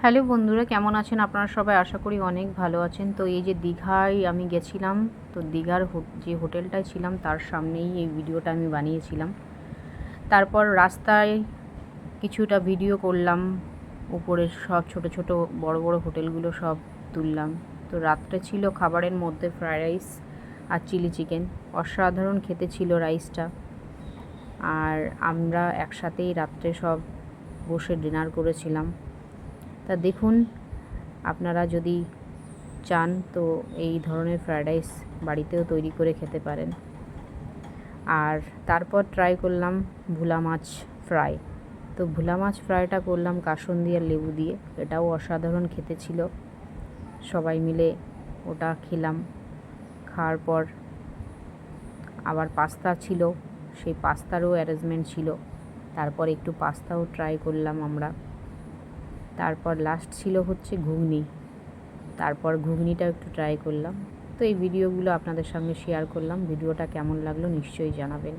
Hello বন্ধুরা, কেমন আছেন আপনারা সবাই? আশা করি অনেক ভালো আছেন। তো এই যে দীঘায় আমি গেছিলাম, তো দীঘার যে হোটেলটায় ছিলাম তার সামনেই এই ভিডিওটা আমি বানিয়েছিলাম। তারপর রাস্তায় কিছুটা ভিডিও করলাম, উপরের সব ছোট ছোট বড় বড় হোটেলগুলো সব তুললাম। তো রাত্রে ছিল খাবারের মধ্যে ফ্রায়েড রাইস আর চিলি চিকেন। অসাধারণ খেতে ছিল রাইসটা। আর আমরা একসাথেই রাত্রে সব বসে ডিনার করেছিলাম। তা দেখুন, আপনারা যদি চান তো এই ধরনের ফ্রায়েড রাইস বাড়িতেও তৈরি করে খেতে পারেন। আর তারপর ট্রাই করলাম ভোলা মাছ ফ্রাই। তো ভোলা মাছ ফ্রাইটা করলাম কাসুন্দি আর লেবু দিয়ে, এটাও অসাধারণ খেতে ছিল। সবাই মিলে ওটা খেলাম। খাওয়ার পর আবার পাস্তা ছিল, সেই পাস্তারও অ্যারেঞ্জমেন্ট ছিল। তারপর একটু পাস্তাও ট্রাই করলাম আমরা। তারপর লাস্ট ছিল হচ্ছে ঘুগনি, তারপর ঘুগনিটা একটু ট্রাই করলাম। তো এই ভিডিওগুলো আপনাদের সঙ্গে শেয়ার করলাম। ভিডিওটা কেমন লাগলো নিশ্চয়ই জানাবেন।